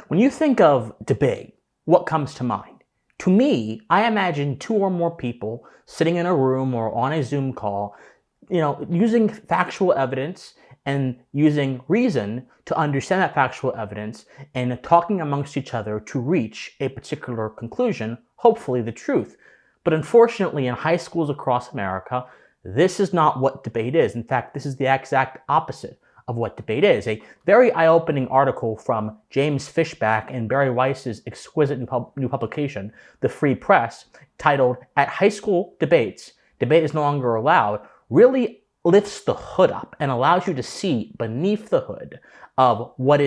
When you think of debate, what comes to mind? To me, I imagine two or more people sitting in a room or on a Zoom call, using factual evidence and using reason to understand that factual evidence and talking amongst each other to reach a particular conclusion, hopefully the truth. But unfortunately, in high schools across America, this is not what debate is. In fact, this is the exact opposite of what debate is. A very eye-opening article from James Fishback and Bari Weiss's exquisite new publication, The Free Press, titled "At High School Debates, Debate is No Longer Allowed," really lifts the hood up and allows you to see beneath the hood of what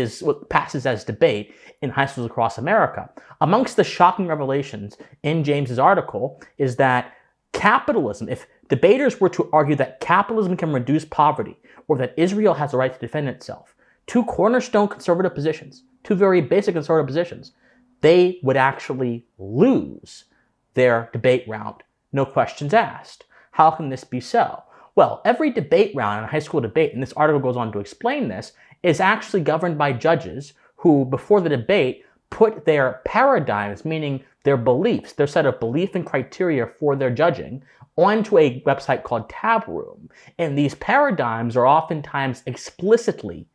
passes as debate in high schools across America. Amongst the shocking revelations in James's article is that capitalism, if debaters were to argue that capitalism can reduce poverty or that Israel has a right to defend itself, two cornerstone conservative positions, two very basic conservative positions, they would actually lose their debate round. No questions asked. How can this be so? Well, every debate round in a high school debate, and this article goes on to explain this, is actually governed by judges who, before the debate, put their paradigms, meaning their beliefs, their set of belief and criteria for their judging, onto a website called Tab Room. And these paradigms are oftentimes explicitly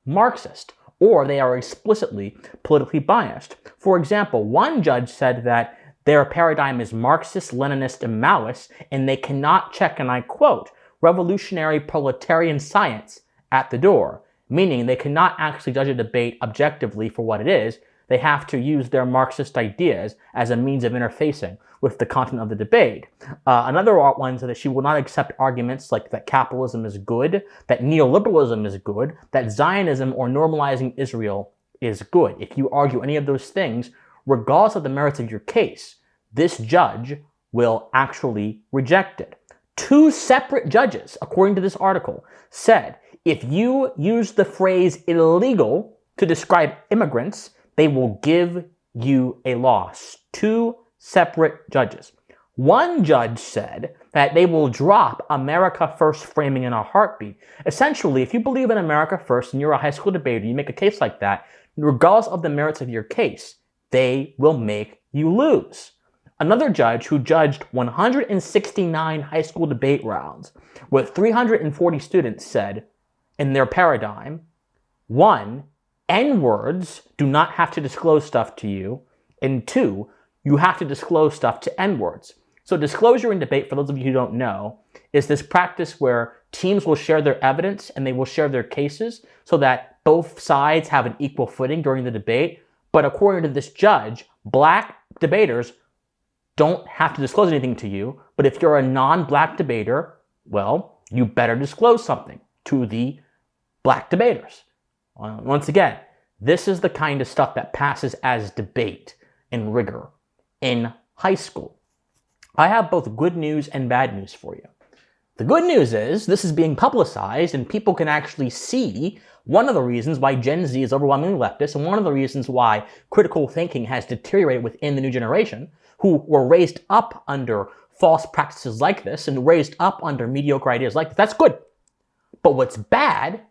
Marxist, or they are explicitly politically biased. For example, one judge said that their paradigm is Marxist, Leninist, and Maoist, and they cannot check, and I quote, revolutionary proletarian science at the door, meaning they cannot actually judge a debate objectively for what it is. They have to use their Marxist ideas as a means of interfacing with the content of the debate. Another one said that she will not accept arguments like that capitalism is good, that neoliberalism is good, that Zionism or normalizing Israel is good. If you argue any of those things, regardless of the merits of your case, this judge will actually reject it. Two separate judges, according to this article, said if you use the phrase illegal to describe immigrants, they will give you a loss. Two separate judges. One judge said that they will drop America First framing in a heartbeat. Essentially, if you believe in America First and you're a high school debater, you make a case like that, regardless of the merits of your case, they will make you lose. Another judge who judged 169 high school debate rounds with 340 students said, in their paradigm, 1, N-words do not have to disclose stuff to you, and 2, you have to disclose stuff to N-words. So disclosure in debate, for those of you who don't know, is this practice where teams will share their evidence and they will share their cases so that both sides have an equal footing during the debate. But according to this judge, black debaters don't have to disclose anything to you, but if you're a non-black debater, well, you better disclose something to the black debaters. Once again, this is the kind of stuff that passes as debate and rigor in high school. I have both good news and bad news for you. The good news is this is being publicized and people can actually see one of the reasons why Gen Z is overwhelmingly leftist and one of the reasons why critical thinking has deteriorated within the new generation who were raised up under false practices like this and raised up under mediocre ideas like this. That's good. But what's bad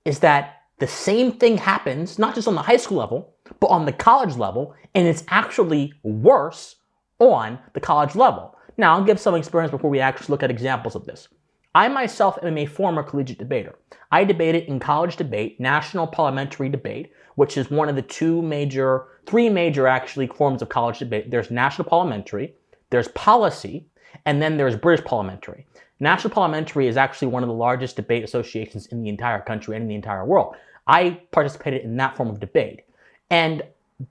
is that the same thing happens, not just on the high school level, but on the college level, and it's actually worse on the college level. Now, I'll give some experience before we actually look at examples of this. I myself am a former collegiate debater. I debated in college debate, national parliamentary debate, which is one of the three major actually forms of college debate. There's national parliamentary, there's policy, and then there's British parliamentary. National parliamentary is actually one of the largest debate associations in the entire country and in the entire world. I participated in that form of debate. And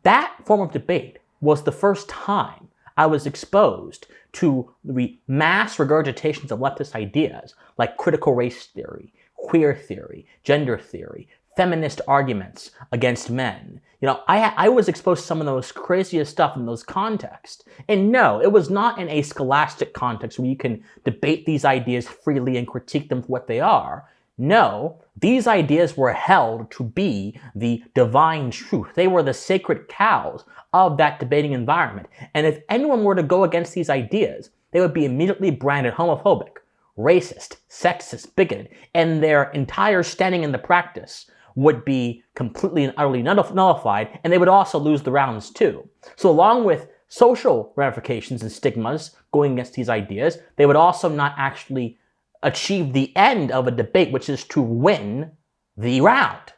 that form of debate was the first time I was exposed to the mass regurgitations of leftist ideas like critical race theory, queer theory, gender theory, feminist arguments against men. I was exposed to some of those craziest stuff in those contexts. And no, it was not in a scholastic context where you can debate these ideas freely and critique them for what they are. No, these ideas were held to be the divine truth. They were the sacred cows of that debating environment. And if anyone were to go against these ideas, they would be immediately branded homophobic, racist, sexist, bigoted, and their entire standing in the practice would be completely and utterly nullified, and they would also lose the rounds too. So along with social ramifications and stigmas going against these ideas, they would also not actually achieve the end of a debate, which is to win the round.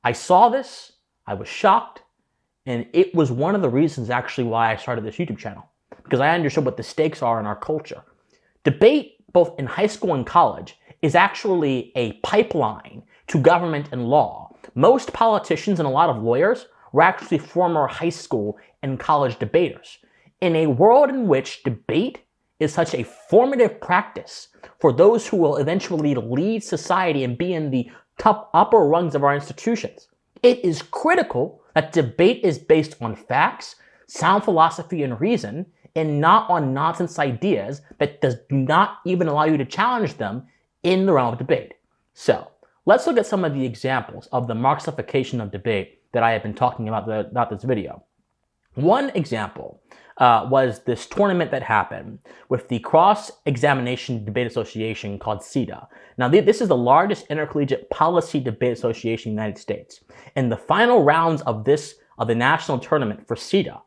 I saw this, I was shocked, and it was one of the reasons actually why I started this YouTube channel, because I understood what the stakes are in our culture. Debate, both in high school and college, is actually a pipeline to government and law. Most politicians and a lot of lawyers were actually former high school and college debaters. In a world in which debate is such a formative practice for those who will eventually lead society and be in the top upper rungs of our institutions, it is critical that debate is based on facts, sound philosophy, and reason, and not on nonsense ideas that do not even allow you to challenge them in the realm of debate. So, let's look at some of the examples of the Marxification of debate that I have been talking about throughout this video. One example was this tournament that happened with the Cross-Examination Debate Association called CEDA. Now, this is the largest intercollegiate policy debate association in the United States. In the final rounds of the national tournament for CEDA,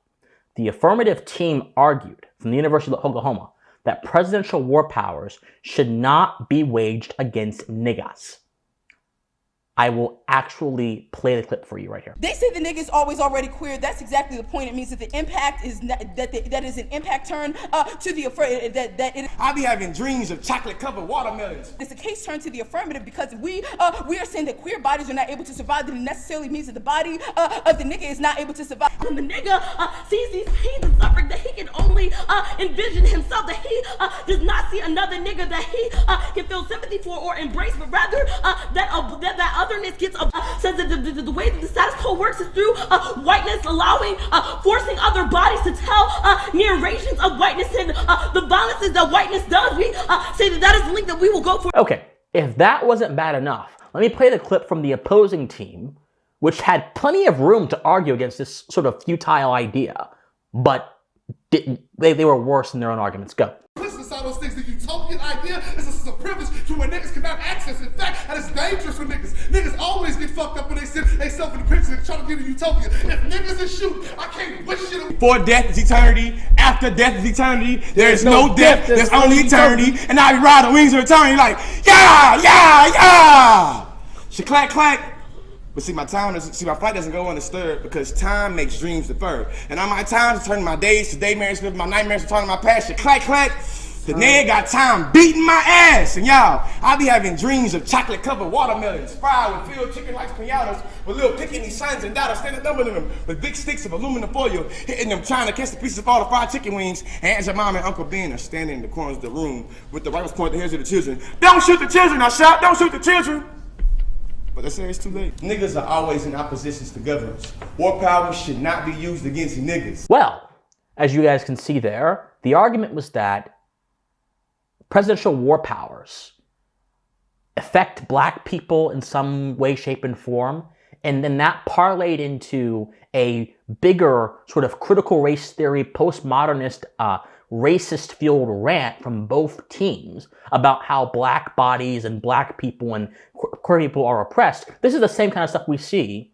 the affirmative team argued from the University of Oklahoma that presidential war powers should not be waged against niggas. I will actually play the clip for you right here. They say the nigga is always already queer. That's exactly the point. It means that the impact is that is an impact turn to the affirmative. I be having dreams of chocolate-covered watermelons. It's a case turn to the affirmative because we are saying that queer bodies are not able to survive. That it necessarily means that the body of the nigga is not able to survive. When the nigga sees these pains and suffering, that he can only envision himself, that he does not see another nigga that he can feel sympathy for or embrace, but rather that otherness gets says that the way that the status quo works is through whiteness allowing, forcing other bodies to tell narrations of whiteness and the violences that whiteness does. We say that is the link that we will go for. Okay, if that wasn't bad enough, let me play the clip from the opposing team, which had plenty of room to argue against this sort of futile idea, but they were worse in their own arguments. Go. All those things, the utopian idea is a privilege to where niggas cannot access. In fact, and it's dangerous for niggas. Niggas always get fucked up when they sit themselves in the picture and try to get a utopia. If niggas is shoot, I can't wish shit. Before death is eternity, after death is eternity. There is no death, there's only eternity. And I be riding wings of eternity like, yeah, yeah, yeah. She clack, clack. But see, my flight doesn't go undisturbed because time makes dreams deferred. And on my times, turning my days to daymare, my nightmares, returning my past. Clack, clack. The nigga got time beating my ass. And y'all, I be having dreams of chocolate-covered watermelons, fried with filled chicken like pinatas, with little picking sons and daughters standing up in them with big sticks of aluminum foil, hitting them, trying to catch the pieces of all the fried chicken wings. And Aunt Mom and Uncle Ben are standing in the corners of the room with the rifles pointed at the heads of the children. Don't shoot the children, I shout, don't shoot the children. But they say it's too late. Niggas are always in oppositions to governments. War power should not be used against niggas. Well, as you guys can see there, the argument was that presidential war powers affect black people in some way, shape, and form, and then that parlayed into a bigger sort of critical race theory, postmodernist, racist-fueled rant from both teams about how black bodies and black people and queer people are oppressed. This is the same kind of stuff we see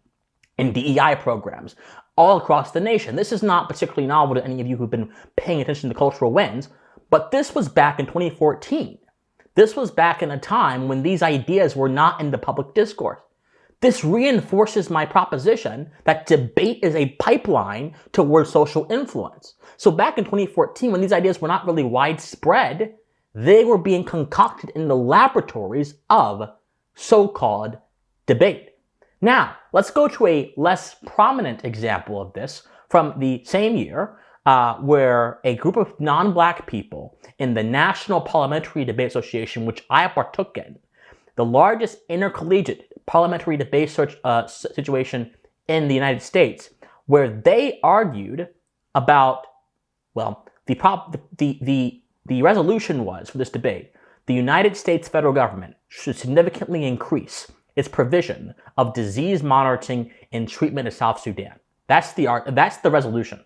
in DEI programs all across the nation. This is not particularly novel to any of you who've been paying attention to cultural winds, but this was back in 2014. This was back in a time when these ideas were not in the public discourse. This reinforces my proposition that debate is a pipeline towards social influence. So back in 2014, when these ideas were not really widespread, they were being concocted in the laboratories of so-called debate. Now, let's go to a less prominent example of this from the same year, where a group of non-black people in the National Parliamentary Debate Association, which I partook in, the largest intercollegiate parliamentary debate situation in the United States, where they argued about, well, the resolution was for this debate, the United States federal government should significantly increase its provision of disease monitoring and treatment of South Sudan. That's the resolution.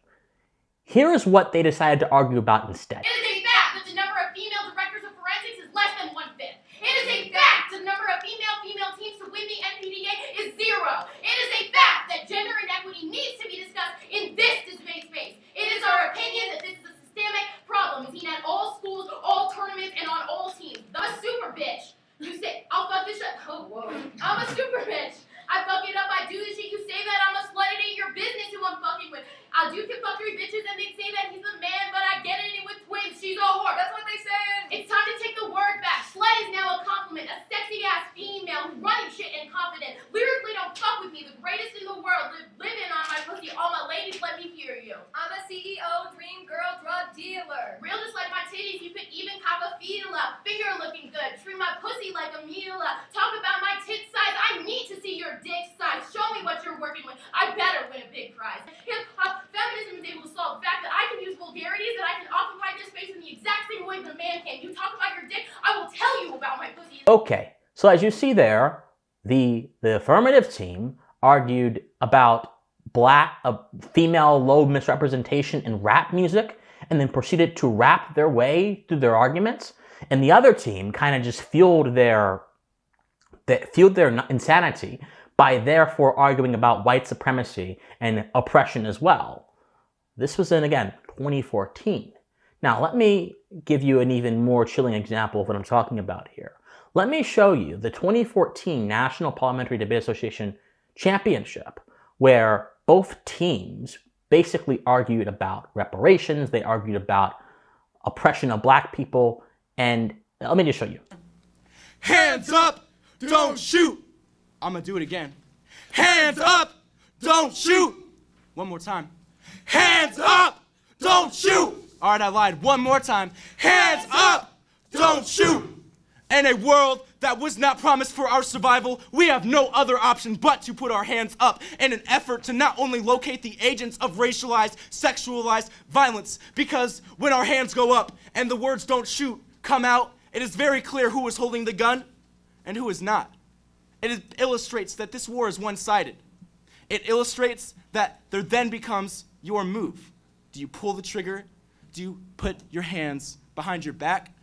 Here is what they decided to argue about instead. It is a fact that the number of female directors of forensics is less than 1/5. It is a fact the number of female teams to win within the NPDA is zero. It is a fact that gender inequity needs to be discussed in this debate space. It is our opinion that this is a systemic problem seen at all schools, all tournaments, and on all teams. I'm a super bitch. You say, I'll fuck this shit. Oh, whoa. I'm a super bitch. I fuck it up. I do this shit. You say that I'm a slut. It ain't your business who I'm fucking with. I'll do fuckery bitches and they say that he's a man, but I get it with twins. She's a whore. That's what they said. It's time to take the word back. Slut is now a compliment. A sexy ass female who's running shit and confident. Lyrically, don't fuck with me. The greatest in the world. Living on my pussy. All my ladies, let me hear you. I'm a CEO, dream girl, drug dealer. Real just like my titties. You could even cop a fila. Finger looking good. Treat my pussy like a mula. Talk about my tit size. I need to see your dick size. Show me what you're working with. I better win a big prize. Hip hop feminism is able to solve the fact that I can use vulgarities and I can occupy this space in the exact same way the man can. You talk about your dick, I will tell you about my pussy. Okay, so as you see there, the affirmative team argued about female low misrepresentation in rap music and then proceeded to rap their way through their arguments. And the other team kind of just fueled their insanity by therefore arguing about white supremacy and oppression as well. This was in, again, 2014. Now, let me give you an even more chilling example of what I'm talking about here. Let me show you the 2014 National Parliamentary Debate Association Championship, where both teams basically argued about reparations, they argued about oppression of black people, and let me just show you. Hands up, don't shoot. I'm gonna do it again. Hands up, don't shoot. One more time. Hands up, don't shoot. All right, I lied. One more time. Hands up, don't shoot. In a world that was not promised for our survival, we have no other option but to put our hands up in an effort to not only locate the agents of racialized, sexualized violence, because when our hands go up and the words "don't shoot" come out, it is very clear who is holding the gun and who is not. It illustrates that this war is one-sided. It illustrates that there then becomes your move. Do you pull the trigger? Do you put your hands behind your back?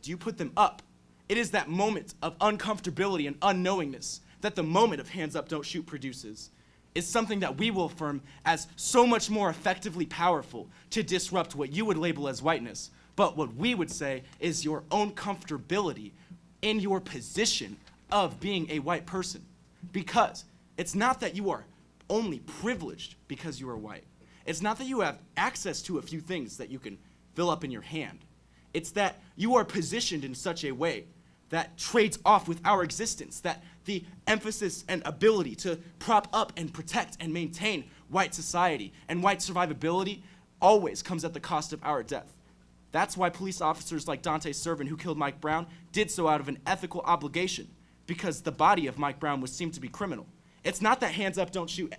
Do you put them up? It is that moment of uncomfortability and unknowingness that the moment of hands up, don't shoot produces. Is something that we will affirm as so much more effectively powerful to disrupt what you would label as whiteness. But what we would say is your own comfortability in your position of being a white person. Because it's not that you are only privileged because you are white. It's not that you have access to a few things that you can fill up in your hand. It's that you are positioned in such a way that trades off with our existence, that the emphasis and ability to prop up and protect and maintain white society and white survivability always comes at the cost of our death. That's why police officers like Dante Servin, who killed Mike Brown, did so out of an ethical obligation, because the body of Mike Brown was seen to be criminal. It's not that hands up, don't shoot,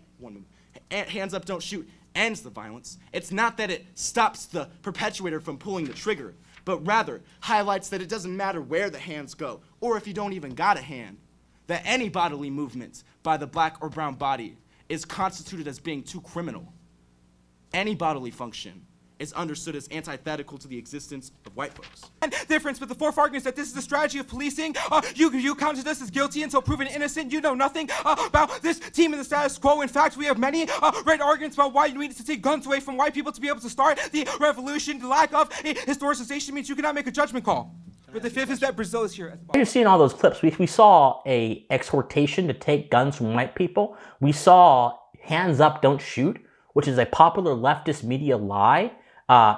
hands up, don't shoot ends the violence. It's not that it stops the perpetuator from pulling the trigger, but rather highlights that it doesn't matter where the hands go, or if you don't even got a hand, that any bodily movement by the black or brown body is constituted as being too criminal. Any bodily function is understood as antithetical to the existence of white folks. And difference with the fourth argument is that this is the strategy of policing. You counted us as guilty until proven innocent. You know nothing about this team and the status quo. In fact, we have many right arguments about why you needed to take guns away from white people to be able to start the revolution. The lack of historicization means you cannot make a judgment call. But the fifth is that Brazil is here. You've seen all those clips. We saw a exhortation to take guns from white people. We saw hands up, don't shoot, which is a popular leftist media lie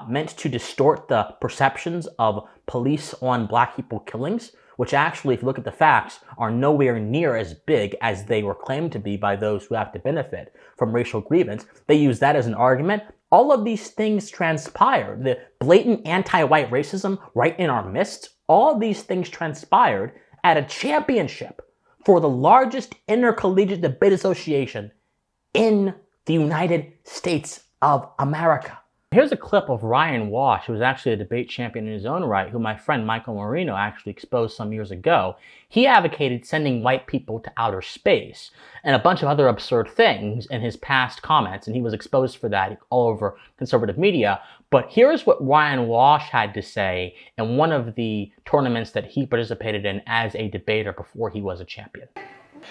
meant to distort the perceptions of police on black people killings, which actually, if you look at the facts, are nowhere near as big as they were claimed to be by those who have to benefit from racial grievance. They use that as an argument. All of these things transpired. The blatant anti-white racism right in our midst, all of these things transpired at a championship for the largest intercollegiate debate association in the United States of America. Here's a clip of Ryan Walsh, who was actually a debate champion in his own right, who my friend Michael Marino actually exposed some years ago. He advocated sending white people to outer space and a bunch of other absurd things in his past comments, and he was exposed for that all over conservative media. But here's what Ryan Walsh had to say in one of the tournaments that he participated in as a debater before he was a champion.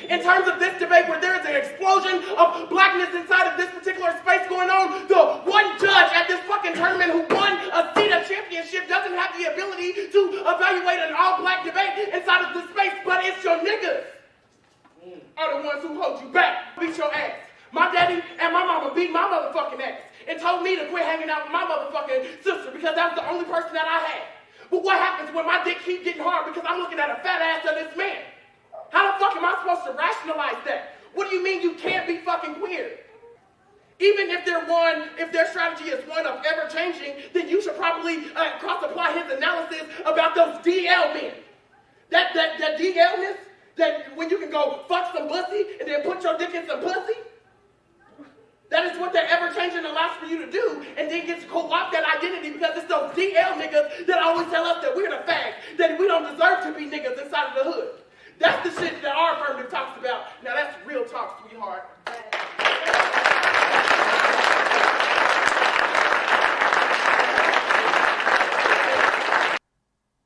In terms of this debate where there is an explosion of blackness inside of this particular space going on, the one judge at this fucking tournament who won a seat at championship doesn't have the ability to evaluate an all-black debate inside of this space, but it's your niggas are the ones who hold you back. Beat your ass. My daddy and my mama beat my motherfucking ass and told me to quit hanging out with my motherfucking sister because that was the only person that I had. But what happens when my dick keeps getting hard because I'm looking at a fat ass of this man? How the fuck am I supposed to rationalize that? What do you mean you can't be fucking queer? Even if their strategy is one of ever changing, then you should probably cross-apply his analysis about those DL men. That DL-ness, that when you can go fuck some pussy and then put your dick in some pussy, that is what that ever-changing allows for you to do, and then get to co-opt that identity because it's those DL niggas that always tell us that we're the fags, that we don't deserve to be niggas inside of the hood. That's the shit that our affirmative talks about. Now that's real talk, sweetheart.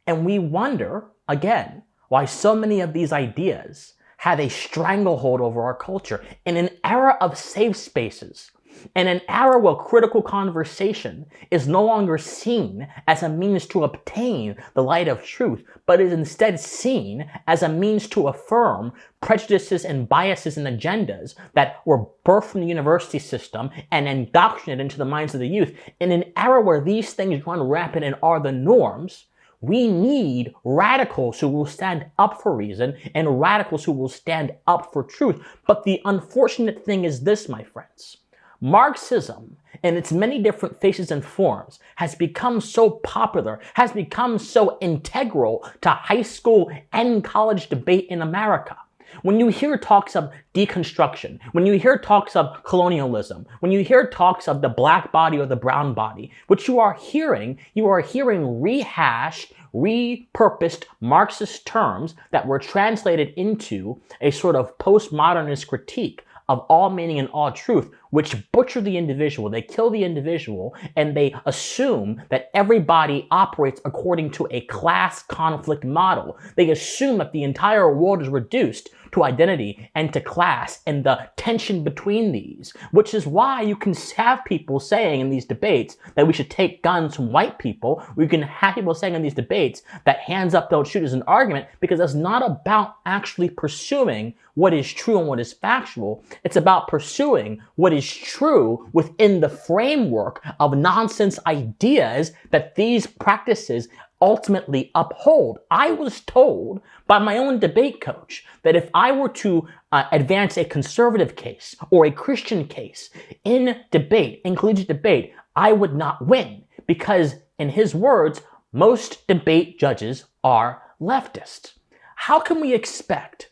And we wonder, again, why so many of these ideas have a stranglehold over our culture. In an era of safe spaces, in an era where critical conversation is no longer seen as a means to obtain the light of truth, but is instead seen as a means to affirm prejudices and biases and agendas that were birthed from the university system and indoctrinated into the minds of the youth. In an era where these things run rampant and are the norms, we need radicals who will stand up for reason and radicals who will stand up for truth. But the unfortunate thing is this, my friends. Marxism, in its many different faces and forms, has become so popular, has become so integral to high school and college debate in America. When you hear talks of deconstruction, when you hear talks of colonialism, when you hear talks of the black body or the brown body, what you are hearing rehashed, repurposed Marxist terms that were translated into a sort of postmodernist critique of all meaning and all truth, which butcher the individual, they kill the individual, and they assume that everybody operates according to a class conflict model. They assume that the entire world is reduced to identity and to class and the tension between these, which is why you can have people saying in these debates that we should take guns from white people. We can have people saying in these debates that hands up, don't shoot is an argument, because it's not about actually pursuing what is true and what is factual. It's about pursuing what is true within the framework of nonsense ideas that these practices ultimately uphold. I was told by my own debate coach that if I were to advance a conservative case or a Christian case in debate, in collegiate debate, I would not win because, in his words, most debate judges are leftists. How can we expect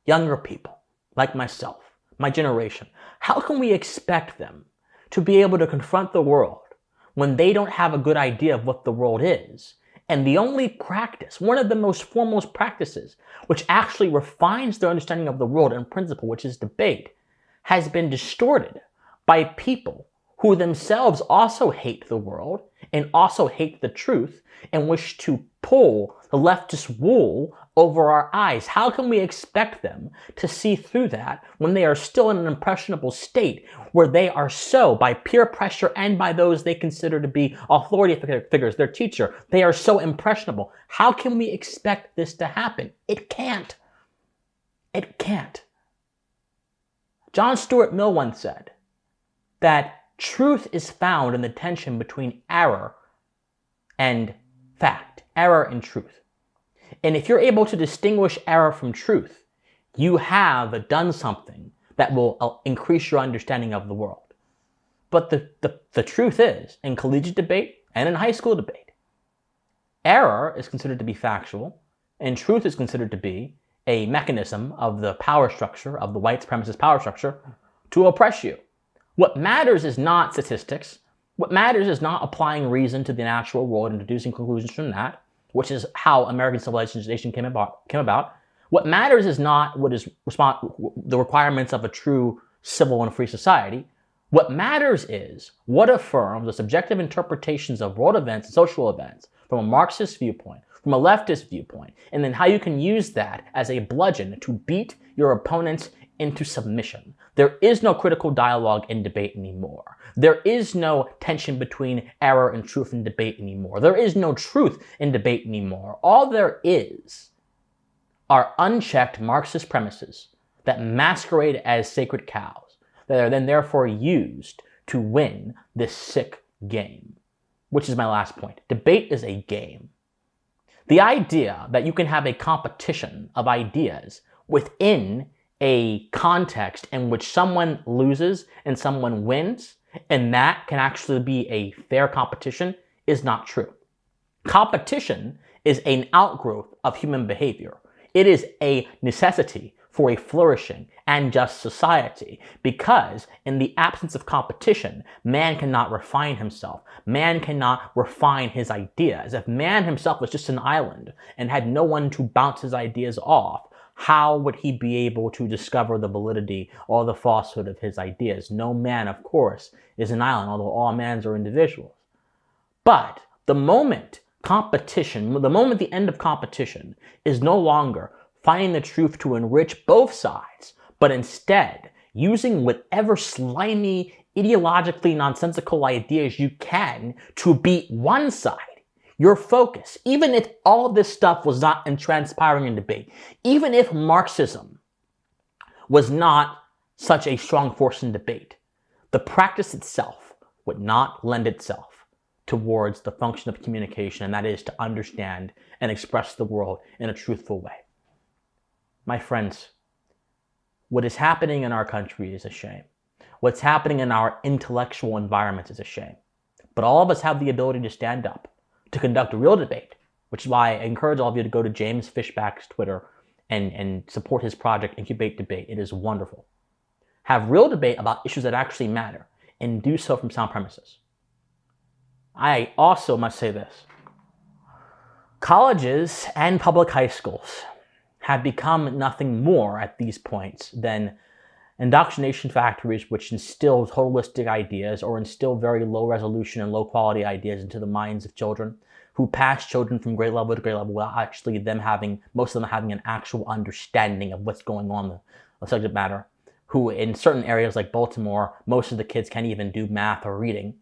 younger people like myself, my generation, how can we expect them to be able to confront the world when they don't have a good idea of what the world is? And the only practice, one of the most foremost practices, which actually refines their understanding of the world in principle, which is debate, has been distorted by people who themselves also hate the world and also hate the truth and wish to pull the leftist wool over our eyes. How can we expect them to see through that when they are still in an impressionable state where they are so, by peer pressure and by those they consider to be authority figures, their teacher, they are so impressionable? How can we expect this to happen? It can't. It can't. John Stuart Mill once said that truth is found in the tension between error and fact, error and truth. And if you're able to distinguish error from truth, you have done something that will increase your understanding of the world. But the truth is, in collegiate debate and in high school debate, error is considered to be factual, and truth is considered to be a mechanism of the power structure, of the white supremacist power structure, to oppress you. What matters is not statistics. What matters is not applying reason to the natural world and deducing conclusions from that, which is how American civilization came about. What matters is not what is the requirements of a true civil and free society. What matters is what affirms the subjective interpretations of world events and social events from a Marxist viewpoint, from a leftist viewpoint, and then how you can use that as a bludgeon to beat your opponents into submission. There is no critical dialogue in debate anymore. There is no tension between error and truth in debate anymore. There is no truth in debate anymore. All there is are unchecked Marxist premises that masquerade as sacred cows that are then therefore used to win this sick game. Which is my last point. Debate is a game. The idea that you can have a competition of ideas within a context in which someone loses and someone wins, and that can actually be a fair competition, is not true. Competition is an outgrowth of human behavior. It is a necessity for a flourishing and just society, because in the absence of competition, man cannot refine himself. Man cannot refine his ideas. If man himself was just an island and had no one to bounce his ideas off, how would he be able to discover the validity or the falsehood of his ideas? No man, of course, is an island, although all mans are individuals. But the moment the end of competition is no longer finding the truth to enrich both sides, but instead using whatever slimy, ideologically nonsensical ideas you can to beat one side, your focus, even if all of this stuff was not transpiring in debate, even if Marxism was not such a strong force in debate, the practice itself would not lend itself towards the function of communication, and that is to understand and express the world in a truthful way. My friends, what is happening in our country is a shame. What's happening in our intellectual environment is a shame. But all of us have the ability to stand up, to conduct a real debate, which is why I encourage all of you to go to James Fishback's Twitter and support his project, Incubate Debate. It is wonderful. Have real debate about issues that actually matter, and do so from sound premises. I also must say this. Colleges and public high schools have become nothing more at these points than indoctrination factories which instill totalistic ideas or instill very low resolution and low quality ideas into the minds of children, who pass children from grade level to grade level without actually most of them having an actual understanding of what's going on in the subject matter, who in certain areas like Baltimore, most of the kids can't even do math or reading.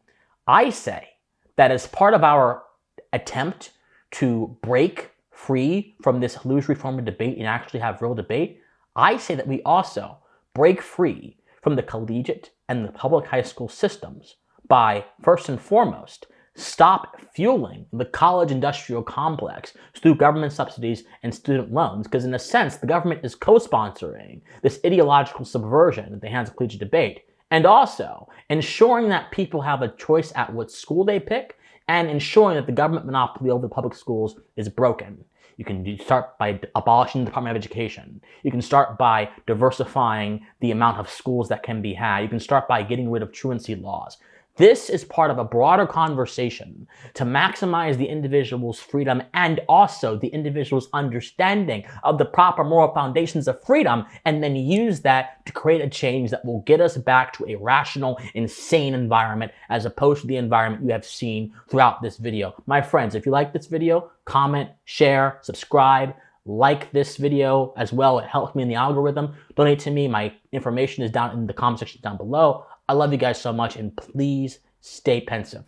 I say that as part of our attempt to break free from this illusory form of debate and actually have real debate, I say that we also break free from the collegiate and the public high school systems by, first and foremost, stop fueling the college industrial complex through government subsidies and student loans, because in a sense, the government is co-sponsoring this ideological subversion at the hands of collegiate debate, and also ensuring that people have a choice at what school they pick, and ensuring that the government monopoly over the public schools is broken. You can start by abolishing the Department of Education. You can start by diversifying the amount of schools that can be had. You can start by getting rid of truancy laws. This is part of a broader conversation to maximize the individual's freedom and also the individual's understanding of the proper moral foundations of freedom, and then use that to create a change that will get us back to a rational, insane environment as opposed to the environment you have seen throughout this video. My friends, if you like this video, comment, share, subscribe, like this video as well. It helps me in the algorithm. Donate to me. My information is down in the comment section down below. I love you guys so much, and please stay pensive.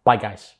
Bye, guys.